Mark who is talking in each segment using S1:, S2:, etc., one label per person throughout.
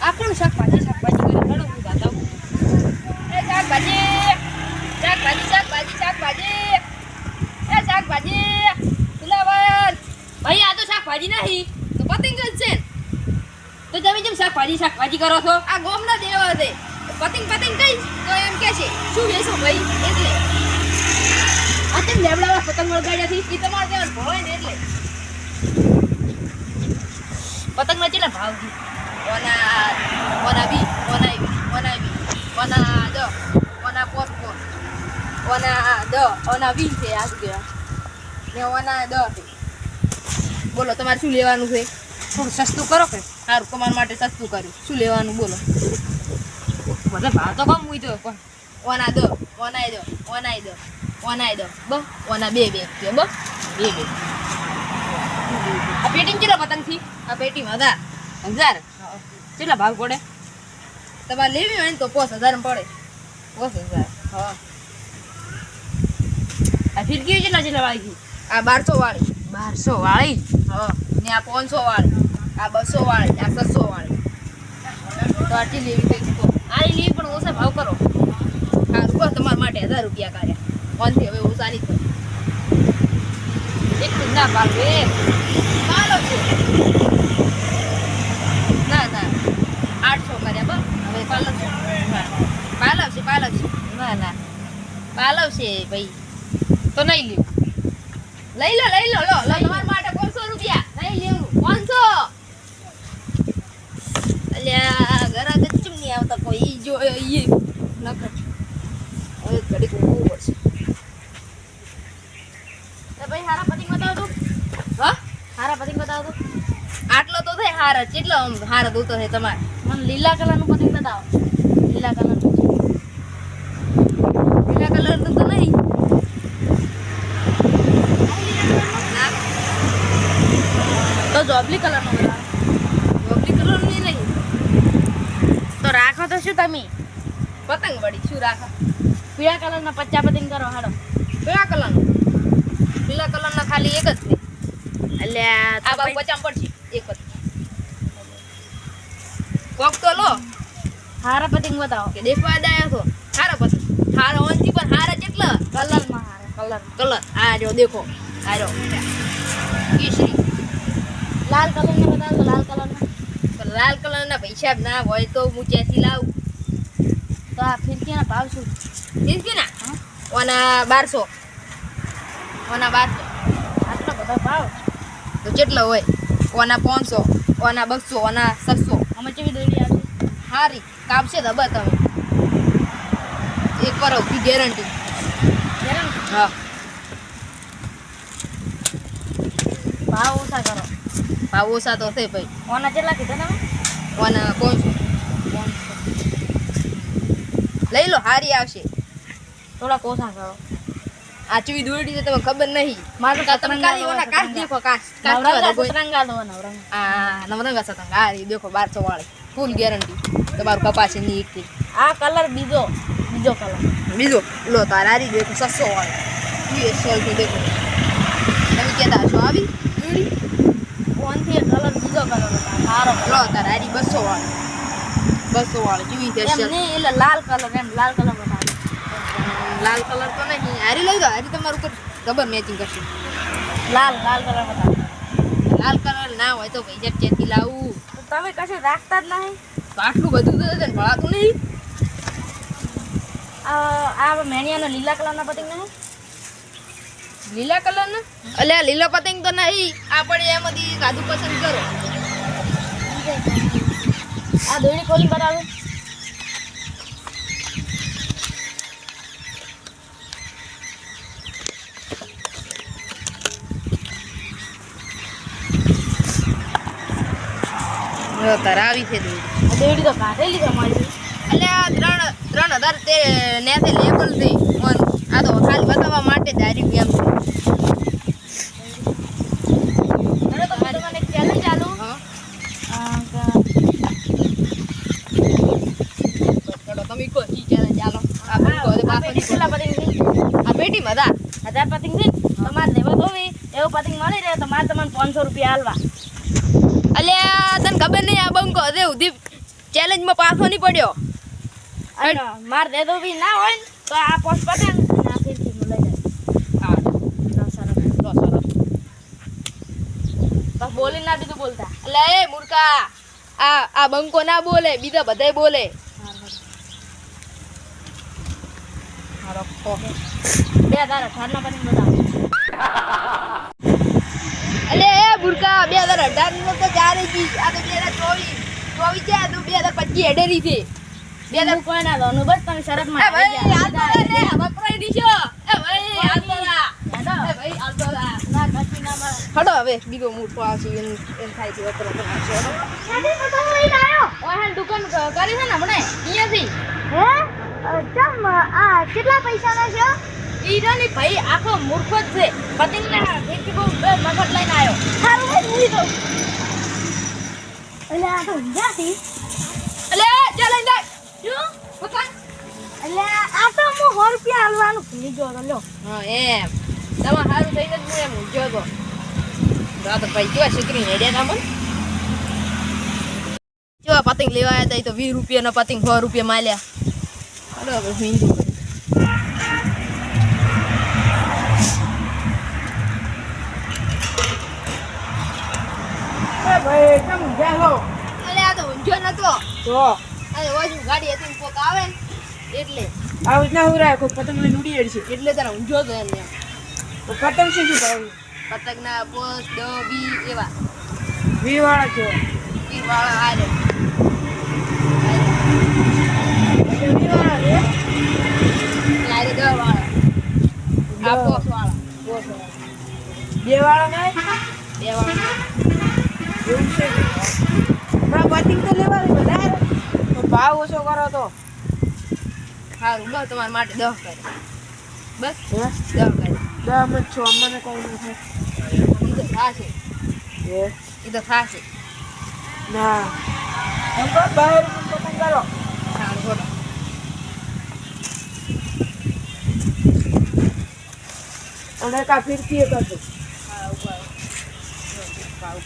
S1: આપણું શાકભાજી કરી હળો હું દાદા એ શાકભાજી એ શાકભાજી ફુલાવર ભાઈ આ તો શાકભાજી નહીં તો પતંગ જ છે તો તમે જેમ શાકભાજી કરો છો આ ગોમના દેવા છે પતંગ કઈ તો એમ કે છે શું વેચો ભાઈ એટલે આ તેમ લેબડાવા પતંગ વળગાડ્યા થી એ તમારે ત્યાં ભવાય ને એટલે પતંગના કેટલા ભાવ છે ઓના બી ઓના વી છે આ કે ને ઓના દ બોલો તમારે શું લેવાનું છે થોડું સસ્તું કરો કે સારું કમાન માટે સસ્તું કર્યું શું લેવાનું બોલો બધા ભાવ તો કમ મૂઈ દો પણ ઓનાય દો બસ ઓના બે છે બસ બે આ પેટી કેટલા પતંગ થી આ પેટીમાં 1000 કેટલા ભાવ પડે તમારે લેવી હોય ને તો 5000 પડે 5000 હા આ ફિરકી કેટલા વાળી આ 1200 વાળી હા ને આ 500 વાળી આ 200 વાળી આ 700 વાળી તો આટલી લેવી કઈ તો આ લેવી પણ ઓછા ભાવ કરો હા રૂપિયા તમારા માટે 1000 રૂપિયા કર્યા ઓનથી હવે ઓછા નહીં થાય એક ના પાલવે પાલો છે ના 800 કર્યા બસ હવે પાલવશે ના પાલવશે ભાઈ તો નહીં લેવું લઈ લો તમારા માટે 500 રૂપિયા નહીં લેવું 500 અલ્યા ઘરા ગચ્ચમ નહીં આવતા કોઈ ઈ જો ઈ નકર હવે ઘડી કોવું પડશે તો ભાઈ હારા પતિંગ બતાવો તો હા હારા પતિંગ બતાવો તો આટલો તો થાય હારા કેટલો હારા દોતો છે તમારે મને લીલા કલરનું પતિંગ બતાવો લીલા કલર તો નહીં તો જોબલી કલરનો બતાવો જોબલી કલરનું નહીં તો રાખો તો શું તમે પતંગ વળી શું રાખો પીળા કલરના 50 પતંગ કરો હાડો પીળા કલરના ખાલી એક જ છે એટલે આ બાબુ 50 પડશે એક જ કોક તો લો હારા પતંગ બતાવો કે દેખવા આયા છો હારા પતંગ હારા ઓનથી પણ હારા કેટલા કલરમાં હારા કલર આ જો દેખો આ જો કેસરી લાલ કલરના બતાવો તો લાલ કલરના પૈસા ના હોય તો હું ક્યાંથી લાવું તો આ ફિરકીના ભાવ શું ફિરકીના ઓના 1200 આટલો બધો ભાવ તો કેટલો હોય ઓના 500 ઓના 200 ઓના 700 અમે કેવી દોડી આવશે હારી કાપશે દબા તમે એક વાર ઓકી ગેરંટી હા ભાવ ઓછા કરો ભાવ ઓછા તો છે ભાઈ ઓના કેટલા કીધા તમે ઓના 500 લઈ લો હારી આવશે થોડા ઓછા કરો આ ચવી દોડી છે તમને ખબર નહીં મારે તમે કાલી ઓના કાચ દેખો કાચ નવરંગા દો નવરંગા સતંગ હારી દેખો 1200 વાળી ફૂલ ગેરંટી તમારું કપાસ ની એક આ કલર બીજો લો તાર હારી દેખો 700 વાળી એ સોલ તો દેખો તમે કેતા છો આવી દોડી ઓનથી કલર બીજો કલર સારો લો તાર હારી 200 વાળી કેવી છે એમ નહીં એટલે લાલ કલર બતાવો લાલ કલર તો નહીં હારી લઈ દો હારી તમારું ઉપર ખબર મેચિંગ કરશે લાલ કલર બતાવો લાલ કલર ના હોય તો ભાઈ જબ ચેતી લાવું તો તમે કશું રાખતા જ નહીં તો આટલું બધું તો છે ભળાતું નહીં આ મેણિયાનો લીલા કલરના પતંગ નહીં લીલા કલરના અલ્યા લીલો પતંગ તો નહીં આપણે એમાંથી સાદું પસંદ કરો આ દોડી ખોલી બતાવો તરાવી છે દોડી તો કાઢેલી તમારી એટલે આ 3000 તે નેતે લેબલ છે આ તો ખાલી બતાવવા માટે જ હારી એમ છે તો મને એક ચેલેન્જ ચાલુ તમે કો ઈ ચેલેન્જ ચાલો આ પેટી મદા 1000 પતંગ છે તમારે લેવા તો એવો પતંગ મળી રહે તો મારે તમને 500 રૂપિયા આલવા અલ્યા તને ખબર નહીં આ બંકો દે ઉધી માં પાછો નહીં પડ્યો.
S2: માર દે તો બી ના હોય ને તો આ પોસ પતંગ ના ફીરકી લઈ જાય.
S1: હા
S2: સરસ સરસ બસ બોલી ના બીજું બોલતા.
S1: એટલે એ મૂર્ખા આ બંકો ના બોલે, બીજા બધાય બોલે.
S2: હારો ખો 2018 ના પતંગ બતાવો.
S1: એટલે એ મૂર્ખા 2018 નો તો ચારે જી, આ તો 2024 છે, આ તો 2025 હેડેરી છે.
S2: કોઈ ના લોનું બસ તમે શરત માં
S1: એ ભાઈ હાલ તો રે વપરાઈ દીશો. એ ભાઈ હાલ તો રા. એ ભાઈ હાલ તો રા.
S2: ના કચ્છી ના મળે.
S1: હડો હવે બીજો મૂર્ખો આવશે એમ થાય છે વપરાઈ બનાવશે.
S2: શાદી પતંગ લઈને આવ્યો. ઓહે દુકાન કરી છે ને હમણે અહીંયાથી. હે ચમ આ કેટલા પૈસાના છે?
S1: ઈ જો ની ભાઈ આખો મૂર્ખો જ છે.
S2: પતંગ ના ફીરકી બહુ મફત લઈને આવ્યો.
S1: સારું ભાઈ મૂવી તો.
S2: એટલે આ તો ઊંઝાથી.
S1: એટલે ચાલ લઈ જાય. શું? પકડ.
S2: એટલે આ તો હું 100 રૂપિયા આલવાનું ભૂલી ગયો તો લ્યો.
S1: હા એમ. તમાર સારું થઈને જ હું એમ જો તો. રાત ભાઈ કેવા શીકરી હેડ્યા તા મને. કેવા પતંગ લેવા આવ્યા તા, ઈ તો 20 રૂપિયાના પતંગ 100 રૂપિયા માલ્યા. હાલો હવે હિન્દુ.
S3: એ ભાઈ કેમ બેહો
S1: અલે આ તો ઊંઝો નતો.
S3: તો
S1: અરે ઓજ ગાડી હતી ને કોક આવે ને એટલે
S3: આવું જ ના હું રાખો પતંગ લઈને ઉડી જશે
S1: એટલે તને ઊંઝો તો એમ એમ.
S3: તો પતંગ શું શું ભાવ
S1: પતંગના પોસ ડબી એવા
S3: 20 વાળા છે
S1: ઈ વાળા હારે.
S3: 20 વાળા છે
S1: લારે 10 વાળા. આ પોસ વાળા.
S3: બોસ વાળા 2 વાળા નહીં
S1: 2 વાળા.
S3: એવું છે ના પતંગ તો લેવા દે વધારે તો ભાવ ઓછો કરો તો
S1: સારું બસ તમારા માટે 10 કરે. બસ
S3: હે
S1: 10 કરે.
S3: 10 માં 6 મને કઈ ન થાય
S1: ઈ તો થાશે.
S3: હે
S1: ઈ તો થાશે.
S3: ના એમ તો 12 રૂપિયા પતંગ કરો
S1: સારું બોલો.
S3: અને કા ફીરકી કરજો
S1: હા ઉપર આવો.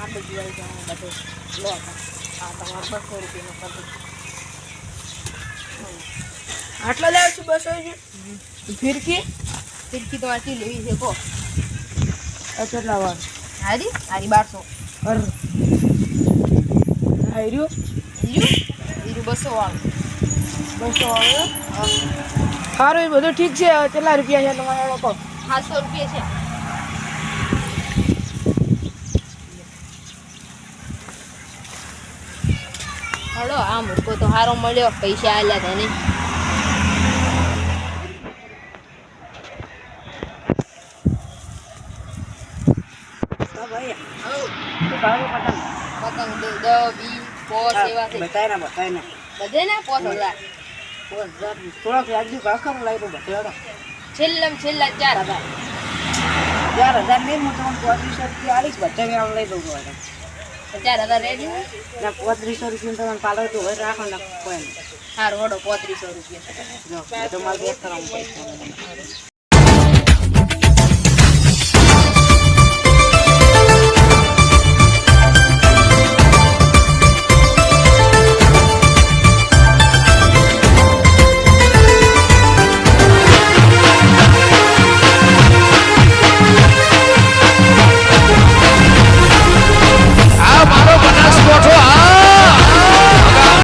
S1: આ બધું આવી જાય બધું લો આ તમારે 200 રૂપિયાનો પતંગ.
S3: આટલા લેવ છું 200 છે ફીરકી
S1: ફિરકી તો આટલી લેવી છે કો.
S3: આ કેટલા વાર
S1: હારી હારી 1200.
S3: અર હાર્યું
S1: ઈરું 200 વાળું.
S3: 200 વાળું સારું એ બધું ઠીક છે હવે કેટલા રૂપિયા છે તમારા લોકો
S1: 700 રૂપિયા છે. હળો આ મૂર્ખો તો હારો મળ્યો, પૈસા આલ્યા હતા નહીં.
S3: ભાઈ શું ભાવ પતંગ
S1: પતંગ 10 20 પોસ એવા છે.
S3: બતાય ને
S1: બધે ને 5000.
S3: થોડાક વ્યાજબી ભાવ ખરો લાગ્યો બતાડો
S1: છેલ્લામાં છેલ્લા 4000.
S3: 4000 નહીં હું તમને 3500 રૂપિયા આલીશ બધા મેળા લઈ દઉં છું
S1: 4000 રેડી.
S3: ના 3500 રૂપિયા તમને પાડો તો હોય રાખો ને કોઈ નહીં
S1: સારું હળો 3500 રૂપિયા.
S3: જો તમારે બે કરવાનું પૈસા